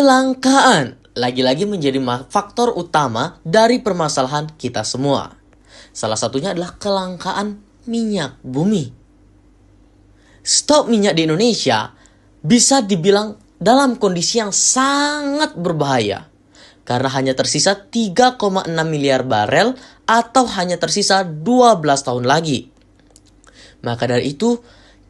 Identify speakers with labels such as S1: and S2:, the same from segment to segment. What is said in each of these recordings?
S1: Kelangkaan lagi-lagi menjadi faktor utama dari permasalahan kita semua. Salah satunya adalah kelangkaan minyak bumi. Stok minyak di Indonesia bisa dibilang dalam kondisi yang sangat berbahaya. Karena hanya tersisa 3,6 miliar barel atau hanya tersisa 12 tahun lagi. Maka dari itu,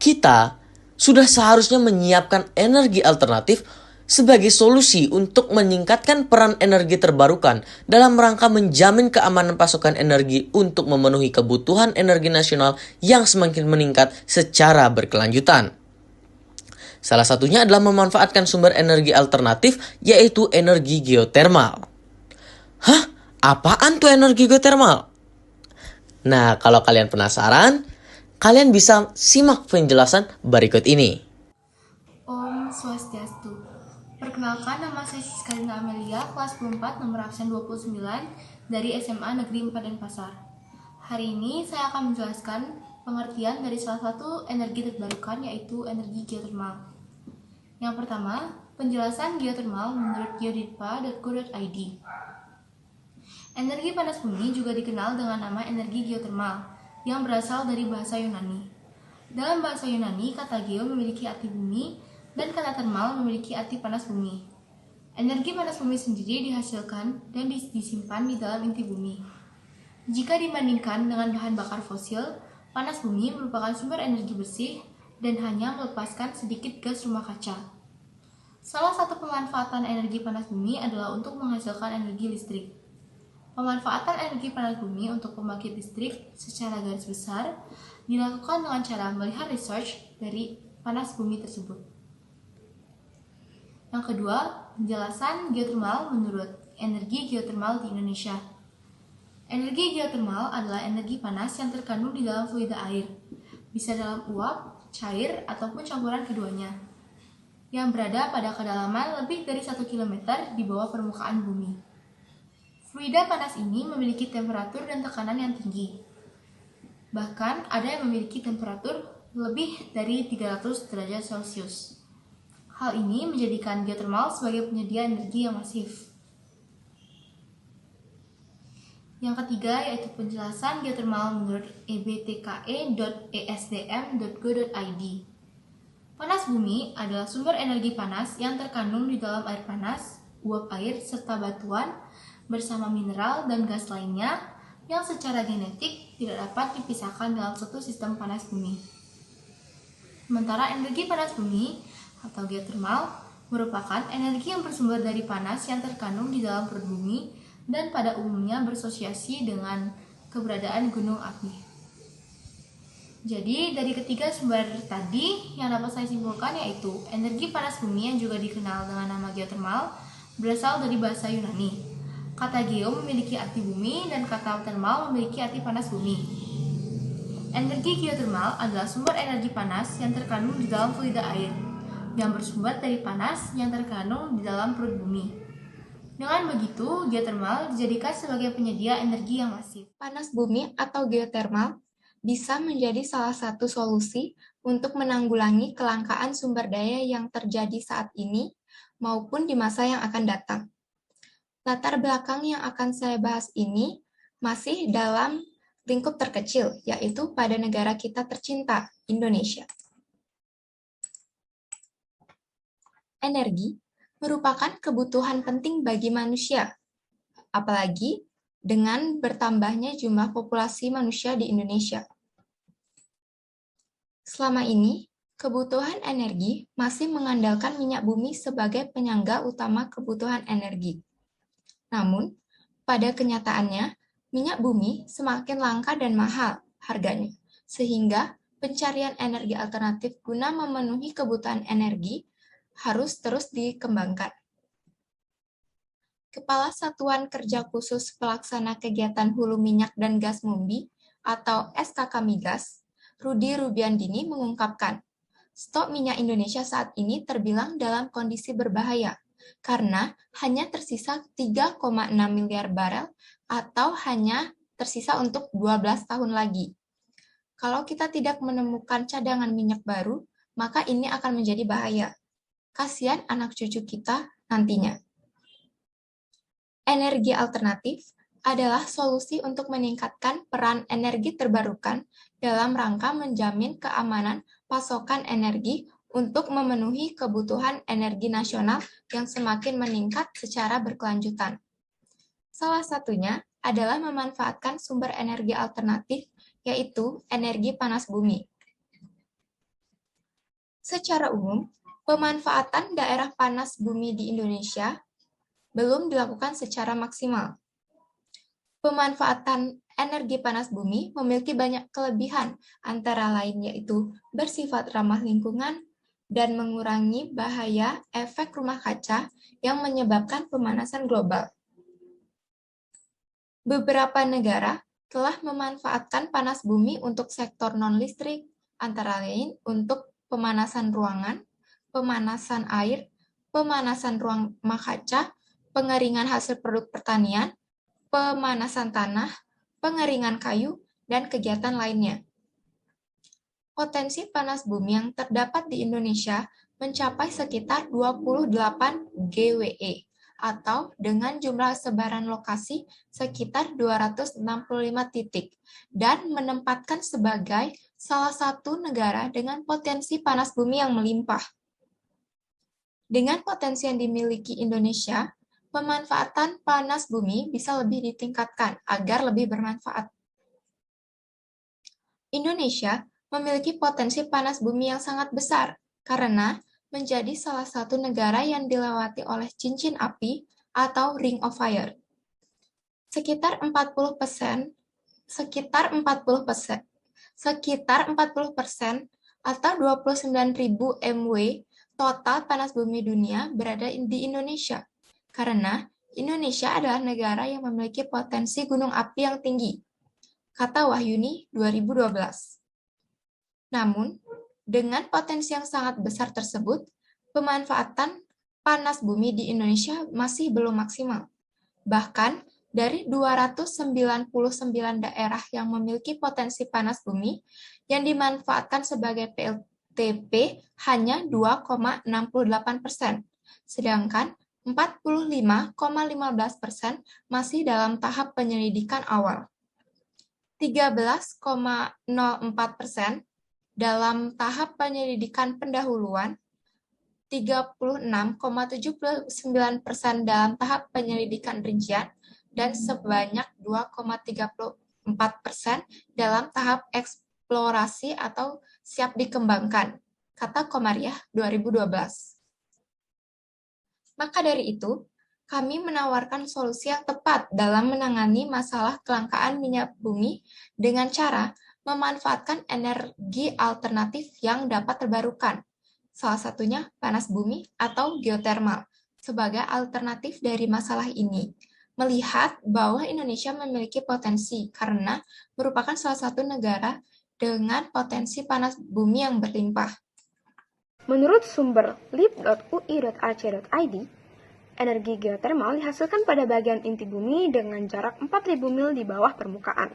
S1: kita sudah seharusnya menyiapkan energi alternatif sebagai solusi untuk meningkatkan peran energi terbarukan dalam rangka menjamin keamanan pasokan energi untuk memenuhi kebutuhan energi nasional yang semakin meningkat secara berkelanjutan. Salah satunya adalah memanfaatkan sumber energi alternatif, yaitu energi geotermal. Hah? Apaan tuh energi geotermal? Nah, kalau kalian penasaran, kalian bisa simak penjelasan berikut ini.
S2: Om Swastiastu. Perkenalkan, nama saya Siska Amelia, kelas 4 nomor absen 29 dari SMA Negeri 4 Denpasar. Hari ini saya akan menjelaskan pengertian dari salah satu energi terbarukan, yaitu energi geotermal. Yang pertama, penjelasan geotermal menurut geodipa.go.id. Energi panas bumi juga dikenal dengan nama energi geotermal, yang berasal dari bahasa Yunani. Dalam bahasa Yunani, kata geo memiliki arti bumi, dan kata termal memiliki arti panas bumi. Energi panas bumi sendiri dihasilkan dan disimpan di dalam inti bumi. Jika dibandingkan dengan bahan bakar fosil, panas bumi merupakan sumber energi bersih dan hanya melepaskan sedikit gas rumah kaca. Salah satu pemanfaatan energi panas bumi adalah untuk menghasilkan energi listrik. Pemanfaatan energi panas bumi untuk pembangkit listrik secara garis besar dilakukan dengan cara melihat research dari panas bumi tersebut. Yang kedua, penjelasan geotermal menurut energi geotermal di Indonesia. Energi geotermal adalah energi panas yang terkandung di dalam fluida air, bisa dalam uap, cair, ataupun campuran keduanya, yang berada pada kedalaman lebih dari 1 km di bawah permukaan bumi. Fluida panas ini memiliki temperatur dan tekanan yang tinggi. Bahkan ada yang memiliki temperatur lebih dari 300 derajat Celcius. Hal ini menjadikan geotermal sebagai penyedia energi yang masif. Yang ketiga yaitu penjelasan geotermal menurut ebtke.esdm.go.id. Panas bumi adalah sumber energi panas yang terkandung di dalam air panas, uap air, serta batuan bersama mineral dan gas lainnya yang secara genetik tidak dapat dipisahkan dalam satu sistem panas bumi. Sementara energi panas bumi atau geotermal merupakan energi yang bersumber dari panas yang terkandung di dalam perut bumi dan pada umumnya berasosiasi dengan keberadaan gunung api. Jadi dari ketiga sumber tadi yang dapat saya simpulkan yaitu energi panas bumi yang juga dikenal dengan nama geotermal berasal dari bahasa Yunani. Kata geo memiliki arti bumi dan kata termal memiliki arti panas bumi. Energi geotermal adalah sumber energi panas yang terkandung di dalam fluida air, yang bersumber dari panas yang terkandung di dalam perut bumi. Dengan begitu, geotermal dijadikan sebagai penyedia energi yang masif.
S3: Panas bumi atau geotermal bisa menjadi salah satu solusi untuk menanggulangi kelangkaan sumber daya yang terjadi saat ini maupun di masa yang akan datang. Latar belakang yang akan saya bahas ini masih dalam lingkup terkecil, yaitu pada negara kita tercinta, Indonesia. Energi merupakan kebutuhan penting bagi manusia, apalagi dengan bertambahnya jumlah populasi manusia di Indonesia. Selama ini, kebutuhan energi masih mengandalkan minyak bumi sebagai penyangga utama kebutuhan energi. Namun, pada kenyataannya, minyak bumi semakin langka dan mahal harganya, sehingga pencarian energi alternatif guna memenuhi kebutuhan energi harus terus dikembangkan. Kepala Satuan Kerja Khusus Pelaksana Kegiatan Hulu Minyak dan Gas Mumbi atau SKK Migas, Rudi Rubiandini mengungkapkan, stok minyak Indonesia saat ini terbilang dalam kondisi berbahaya karena hanya tersisa 3,6 miliar barel atau hanya tersisa untuk 12 tahun lagi. Kalau kita tidak menemukan cadangan minyak baru, maka ini akan menjadi bahaya. Kasihan anak cucu kita nantinya. Energi alternatif adalah solusi untuk meningkatkan peran energi terbarukan dalam rangka menjamin keamanan pasokan energi untuk memenuhi kebutuhan energi nasional yang semakin meningkat secara berkelanjutan. Salah satunya adalah memanfaatkan sumber energi alternatif, yaitu energi panas bumi. Secara umum, pemanfaatan daerah panas bumi di Indonesia belum dilakukan secara maksimal. Pemanfaatan energi panas bumi memiliki banyak kelebihan, antara lain yaitu bersifat ramah lingkungan dan mengurangi bahaya efek rumah kaca yang menyebabkan pemanasan global. Beberapa negara telah memanfaatkan panas bumi untuk sektor non-listrik, antara lain untuk pemanasan ruangan, pemanasan air, pemanasan rumah kaca, pengeringan hasil produk pertanian, pemanasan tanah, pengeringan kayu, dan kegiatan lainnya. Potensi panas bumi yang terdapat di Indonesia mencapai sekitar 28 GWE, atau dengan jumlah sebaran lokasi sekitar 265 titik, dan menempatkan sebagai salah satu negara dengan potensi panas bumi yang melimpah. Dengan potensi yang dimiliki Indonesia, pemanfaatan panas bumi bisa lebih ditingkatkan agar lebih bermanfaat. Indonesia memiliki potensi panas bumi yang sangat besar karena menjadi salah satu negara yang dilewati oleh cincin api atau ring of fire. Sekitar 40% atau 29.000 MW total panas bumi dunia berada di Indonesia. Karena Indonesia adalah negara yang memiliki potensi gunung api yang tinggi, kata Wahyuni 2012. Namun, dengan potensi yang sangat besar tersebut, pemanfaatan panas bumi di Indonesia masih belum maksimal. Bahkan, dari 299 daerah yang memiliki potensi panas bumi, yang dimanfaatkan sebagai PLTP hanya 2,68%, sedangkan 45,15% masih dalam tahap penyelidikan awal. 13,04% dalam tahap penyelidikan pendahuluan, 36,79% dalam tahap penyelidikan rincian, dan sebanyak 2,34% dalam tahap eksplorasi atau siap dikembangkan, kata Komariah 2012. Maka dari itu, kami menawarkan solusi yang tepat dalam menangani masalah kelangkaan minyak bumi dengan cara memanfaatkan energi alternatif yang dapat terbarukan, salah satunya panas bumi atau geotermal, sebagai alternatif dari masalah ini. Melihat bahwa Indonesia memiliki potensi karena merupakan salah satu negara dengan potensi panas bumi yang berlimpah.
S4: Menurut sumber lib.ui.ac.id, energi geotermal dihasilkan pada bagian inti bumi dengan jarak 4.000 mil di bawah permukaan.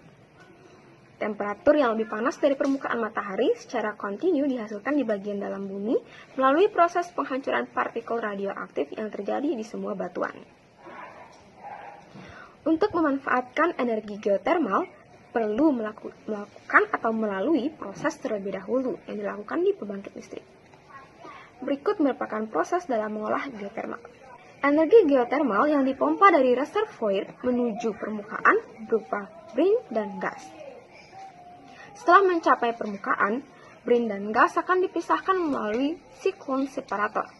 S4: Temperatur yang lebih panas dari permukaan matahari secara kontinu dihasilkan di bagian dalam bumi melalui proses penghancuran partikel radioaktif yang terjadi di semua batuan. Untuk memanfaatkan energi geotermal, perlu melakukan atau melalui proses terlebih dahulu yang dilakukan di pembangkit listrik. Berikut merupakan proses dalam mengolah geotermal. Energi geotermal yang dipompa dari reservoir menuju permukaan berupa brine dan gas. Setelah mencapai permukaan, brine dan gas akan dipisahkan melalui siklon separator.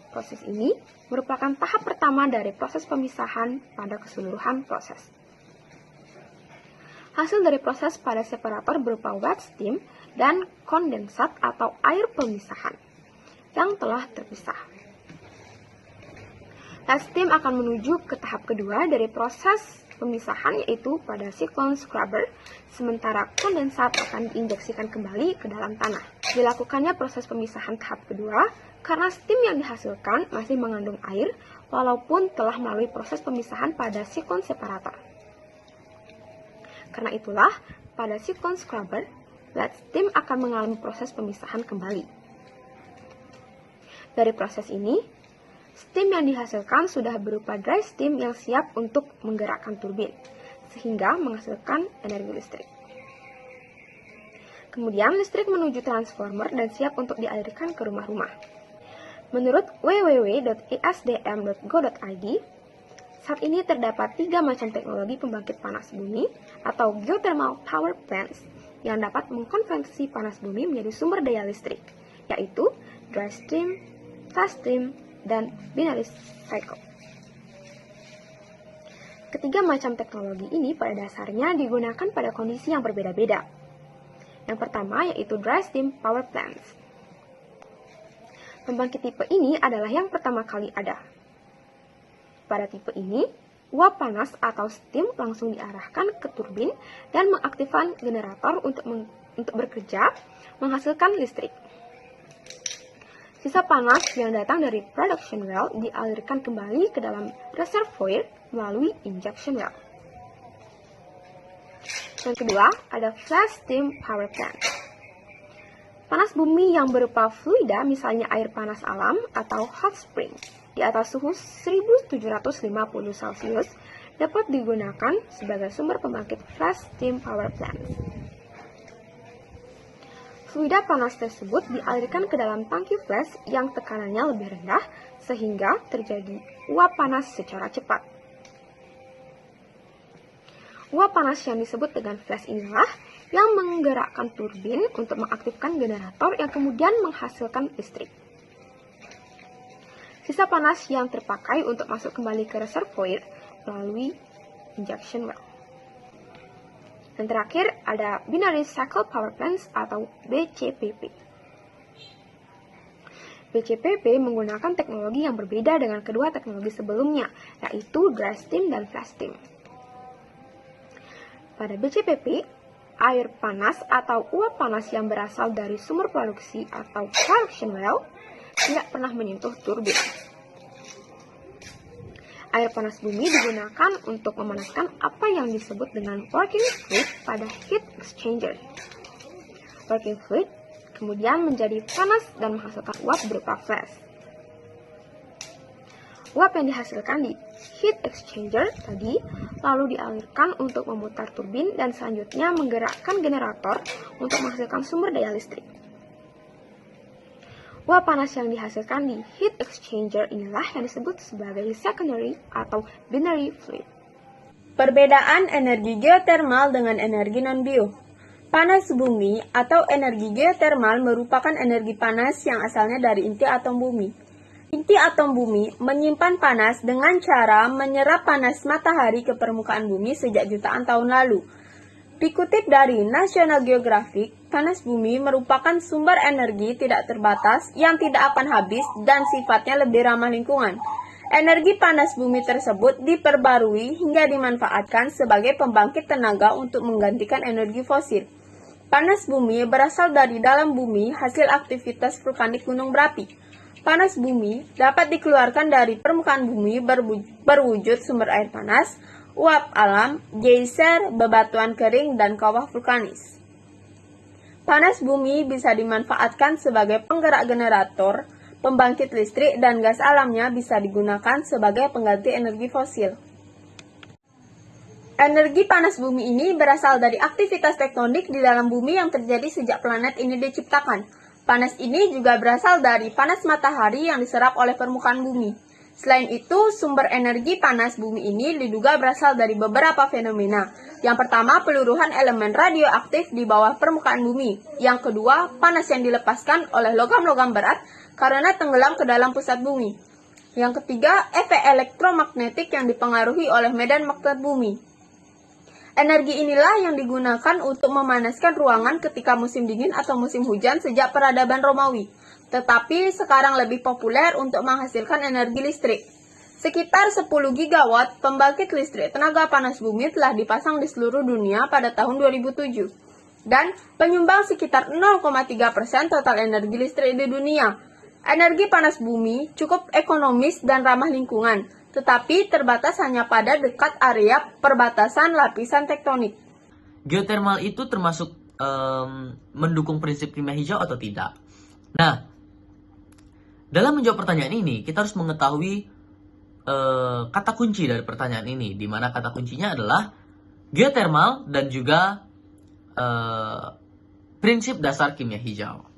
S4: Proses ini merupakan tahap pertama dari proses pemisahan pada keseluruhan proses. Hasil dari proses pada separator berupa wet steam dan kondensat atau air pemisahan yang telah terpisah. Wet steam akan menuju ke tahap kedua dari proses pemisahan, yaitu pada siklon scrubber, sementara kondensat akan diinjeksikan kembali ke dalam tanah. Dilakukannya proses pemisahan tahap kedua karena steam yang dihasilkan masih mengandung air walaupun telah melalui proses pemisahan pada siklon separator. Karena itulah, pada siklon scrubber, wet steam akan mengalami proses pemisahan kembali. Dari proses ini, Steam yang dihasilkan sudah berupa dry steam yang siap untuk menggerakkan turbin, sehingga menghasilkan energi listrik. Kemudian listrik menuju transformer dan siap untuk dialirkan ke rumah-rumah. Menurut www.esdm.go.id, saat ini terdapat 3 macam teknologi pembangkit panas bumi atau geothermal power plants yang dapat mengkonversi panas bumi menjadi sumber daya listrik, yaitu dry steam, fast steam, dan binary cycle. Ketiga macam teknologi ini pada dasarnya digunakan pada kondisi yang berbeda-beda. Yang pertama yaitu dry steam power plants. Pembangkit tipe ini adalah yang pertama kali ada. Pada tipe ini, uap panas atau steam langsung diarahkan ke turbin dan mengaktifkan generator untuk bekerja, menghasilkan listrik. Sisa panas yang datang dari production well dialirkan kembali ke dalam reservoir melalui injection well. Yang kedua, ada flash steam power plant. Panas bumi yang berupa fluida, misalnya air panas alam atau hot spring, di atas suhu 1750 Celcius dapat digunakan sebagai sumber pembangkit flash steam power plant. Fluida panas tersebut dialirkan ke dalam tangki flash yang tekanannya lebih rendah sehingga terjadi uap panas secara cepat. Uap panas yang disebut dengan flash inilah yang menggerakkan turbin untuk mengaktifkan generator yang kemudian menghasilkan listrik. Sisa panas yang terpakai untuk masuk kembali ke reservoir melalui injection well. Dan terakhir ada binary cycle power plants atau BCPP. BCPP menggunakan teknologi yang berbeda dengan kedua teknologi sebelumnya, yaitu dry steam dan flash steam. Pada BCPP, air panas atau uap panas yang berasal dari sumber produksi atau production well tidak pernah menyentuh turbin. Air panas bumi digunakan untuk memanaskan apa yang disebut dengan working fluid pada heat exchanger. Working fluid kemudian menjadi panas dan menghasilkan uap berupa flash. Uap yang dihasilkan di heat exchanger tadi lalu dialirkan untuk memutar turbin dan selanjutnya menggerakkan generator untuk menghasilkan sumber daya listrik. Uap panas yang dihasilkan di heat exchanger inilah yang disebut sebagai secondary atau binary fluid.
S5: Perbedaan energi geotermal dengan energi non-bio. Panas bumi atau energi geotermal merupakan energi panas yang asalnya dari inti atom bumi. Inti atom bumi menyimpan panas dengan cara menyerap panas matahari ke permukaan bumi sejak jutaan tahun lalu. Dikutip dari National Geographic, panas bumi merupakan sumber energi tidak terbatas yang tidak akan habis dan sifatnya lebih ramah lingkungan. Energi panas bumi tersebut diperbarui hingga dimanfaatkan sebagai pembangkit tenaga untuk menggantikan energi fosil. Panas bumi berasal dari dalam bumi hasil aktivitas vulkanik gunung berapi. Panas bumi dapat dikeluarkan dari permukaan bumi berwujud sumber air panas, uap alam, geyser, bebatuan kering, dan kawah vulkanis. Panas bumi bisa dimanfaatkan sebagai penggerak generator, pembangkit listrik, dan gas alamnya bisa digunakan sebagai pengganti energi fosil. Energi panas bumi ini berasal dari aktivitas tektonik di dalam bumi yang terjadi sejak planet ini diciptakan. Panas ini juga berasal dari panas matahari yang diserap oleh permukaan bumi. Selain itu, sumber energi panas bumi ini diduga berasal dari beberapa fenomena. Yang pertama, peluruhan elemen radioaktif di bawah permukaan bumi. Yang kedua, panas yang dilepaskan oleh logam-logam berat karena tenggelam ke dalam pusat bumi. Yang ketiga, efek elektromagnetik yang dipengaruhi oleh medan magnet bumi. Energi inilah yang digunakan untuk memanaskan ruangan ketika musim dingin atau musim hujan sejak peradaban Romawi. Tetapi sekarang lebih populer untuk menghasilkan energi listrik. Sekitar 10 gigawatt pembangkit listrik tenaga panas bumi telah dipasang di seluruh dunia pada tahun 2007. Dan penyumbang sekitar 0,3% total energi listrik di dunia. Energi panas bumi cukup ekonomis dan ramah lingkungan, tetapi terbatas hanya pada dekat area perbatasan lapisan tektonik.
S1: Geothermal itu termasuk mendukung prinsip kimia hijau atau tidak? Nah, Dalam menjawab pertanyaan ini, kita harus mengetahui kata kunci dari pertanyaan ini, di mana kata kuncinya adalah geothermal dan juga prinsip dasar kimia hijau.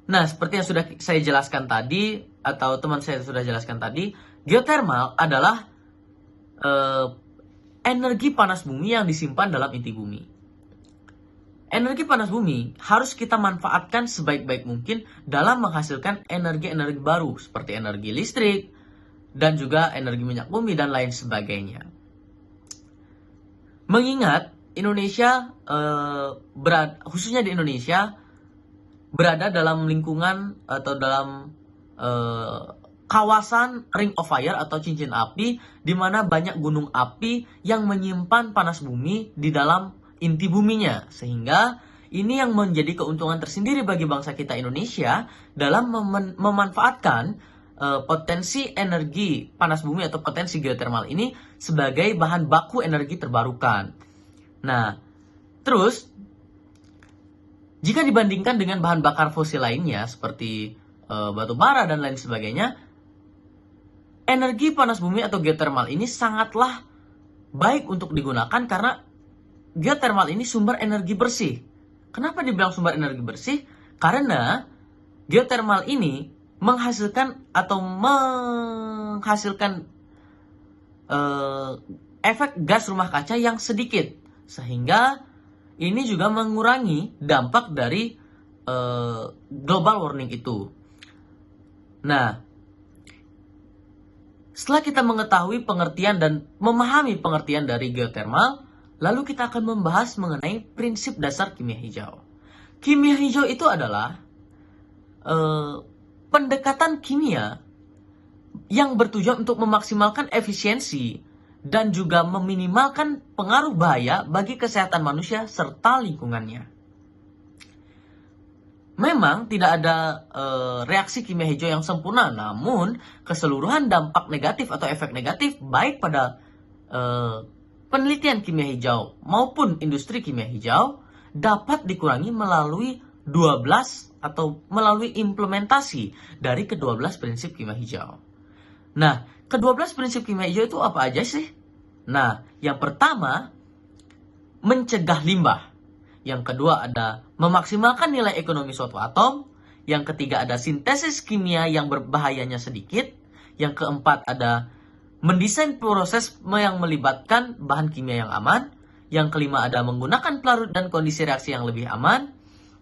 S1: Nah, seperti yang sudah saya jelaskan tadi, atau teman saya sudah jelaskan tadi, geothermal adalah energi panas bumi yang disimpan dalam inti bumi. Energi panas bumi harus kita manfaatkan sebaik-baik mungkin dalam menghasilkan energi-energi baru, seperti energi listrik, dan juga energi minyak bumi, dan lain sebagainya. Mengingat Indonesia, khususnya di Indonesia, berada dalam lingkungan atau dalam kawasan ring of fire atau cincin api, di mana banyak gunung api yang menyimpan panas bumi di dalam inti buminya, sehingga ini yang menjadi keuntungan tersendiri bagi bangsa kita Indonesia dalam memanfaatkan potensi energi panas bumi atau potensi geothermal ini sebagai bahan baku energi terbarukan. Nah, terus jika dibandingkan dengan bahan bakar fosil lainnya seperti batu bara dan lain sebagainya, energi panas bumi atau geothermal ini sangatlah baik untuk digunakan karena geothermal ini sumber energi bersih. Kenapa dibilang sumber energi bersih? Karena geothermal ini menghasilkan efek gas rumah kaca yang sedikit, sehingga ini juga mengurangi dampak dari global warming itu. Nah, setelah kita mengetahui pengertian dan memahami pengertian dari geothermal, lalu kita akan membahas mengenai prinsip dasar kimia hijau. Kimia hijau itu adalah pendekatan kimia yang bertujuan untuk memaksimalkan efisiensi dan juga meminimalkan pengaruh bahaya bagi kesehatan manusia serta lingkungannya. Memang tidak ada reaksi kimia hijau yang sempurna, namun keseluruhan dampak negatif atau efek negatif baik pada penelitian kimia hijau maupun industri kimia hijau dapat dikurangi melalui 12 atau melalui implementasi dari ke-12 prinsip kimia hijau. Nah, ke-12 prinsip kimia hijau itu apa aja sih? Nah, yang pertama, mencegah limbah. Yang kedua ada memaksimalkan nilai ekonomi suatu atom. Yang ketiga ada sintesis kimia yang berbahayanya sedikit. Yang keempat ada mendesain proses yang melibatkan bahan kimia yang aman. Yang kelima ada menggunakan pelarut dan kondisi reaksi yang lebih aman.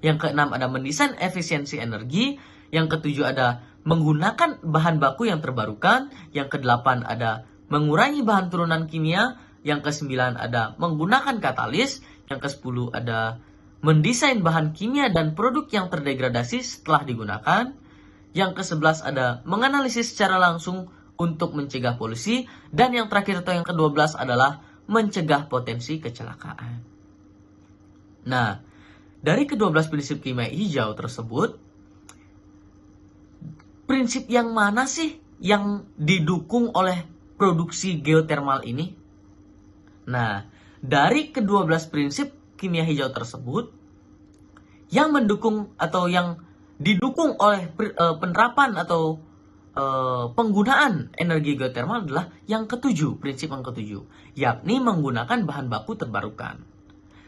S1: Yang keenam ada mendesain efisiensi energi. Yang ketujuh ada menggunakan bahan baku yang terbarukan. Yang kedelapan ada mengurangi bahan turunan kimia. Yang kesembilan ada menggunakan katalis. Yang kesepuluh ada mendesain bahan kimia dan produk yang terdegradasi setelah digunakan. Yang kesebelas ada menganalisis secara langsung untuk mencegah polusi. Dan yang terakhir atau yang ke-12 adalah mencegah potensi kecelakaan. Nah, dari ke-12 prinsip kimia hijau tersebut, prinsip yang mana sih yang didukung oleh produksi geothermal ini? Nah, dari ke-12 prinsip kimia hijau tersebut, yang mendukung atau yang didukung oleh penerapan atau penggunaan energi geothermal adalah yang ketujuh, prinsip yang ketujuh, yakni menggunakan bahan baku terbarukan.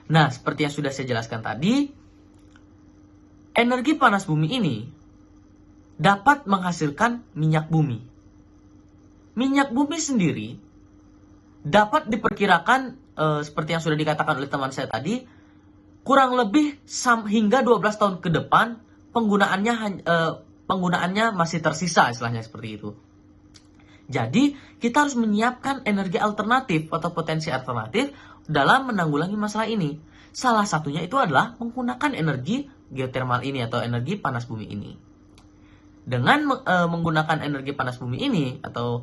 S1: Nah, seperti yang sudah saya jelaskan tadi, energi panas bumi ini dapat menghasilkan minyak bumi. Minyak bumi sendiri dapat diperkirakan seperti yang sudah dikatakan oleh teman saya tadi, kurang lebih hingga 12 tahun ke depan penggunaannya masih tersisa, istilahnya seperti itu. Jadi, kita harus menyiapkan energi alternatif atau potensi alternatif dalam menanggulangi masalah ini. Salah satunya itu adalah menggunakan energi geothermal ini atau energi panas bumi ini. Dengan menggunakan energi panas bumi ini atau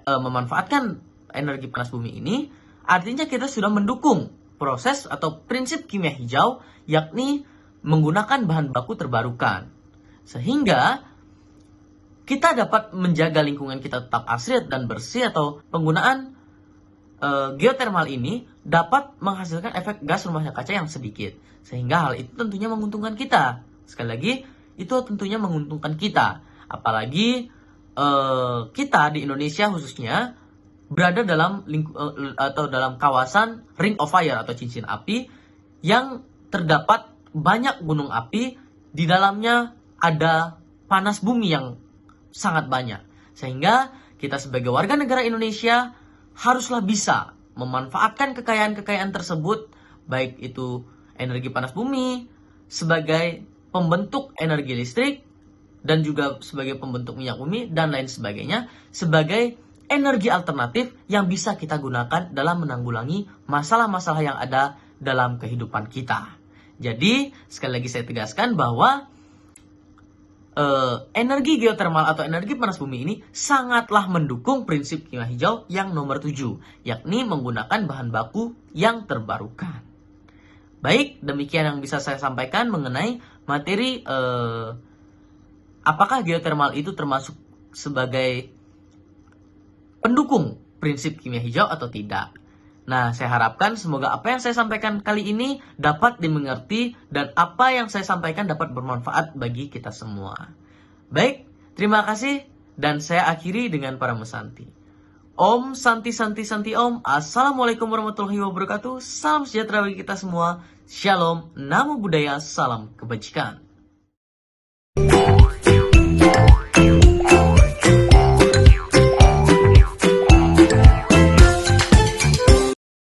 S1: memanfaatkan energi panas bumi ini, artinya kita sudah mendukung proses atau prinsip kimia hijau, yakni menggunakan bahan baku terbarukan. Sehingga kita dapat menjaga lingkungan kita tetap asri dan bersih, atau penggunaan geothermal ini dapat menghasilkan efek gas rumah kaca yang sedikit. Sehingga hal itu tentunya menguntungkan kita. Sekali lagi, itu tentunya menguntungkan kita. Apalagi kita di Indonesia khususnya berada dalam atau dalam kawasan Ring of Fire atau cincin api yang terdapat banyak gunung api, di dalamnya ada panas bumi yang sangat banyak. Sehingga kita sebagai warga negara Indonesia haruslah bisa memanfaatkan kekayaan-kekayaan tersebut, baik itu energi panas bumi sebagai pembentuk energi listrik dan juga sebagai pembentuk minyak bumi dan lain sebagainya, sebagai energi alternatif yang bisa kita gunakan dalam menanggulangi masalah-masalah yang ada dalam kehidupan kita. Jadi, sekali lagi saya tegaskan bahwa energi geotermal atau energi panas bumi ini sangatlah mendukung prinsip kimia hijau yang nomor 7, yakni menggunakan bahan baku yang terbarukan. Baik, demikian yang bisa saya sampaikan mengenai materi apakah geotermal itu termasuk sebagai pendukung prinsip kimia hijau atau tidak. Nah, saya harapkan semoga apa yang saya sampaikan kali ini dapat dimengerti dan apa yang saya sampaikan dapat bermanfaat bagi kita semua. Baik, terima kasih dan saya akhiri dengan para mesanti. Om Santi Santi Santi Om. Assalamualaikum warahmatullahi wabarakatuh. Salam sejahtera bagi kita semua. Shalom, Namo Buddhaya, salam kebajikan.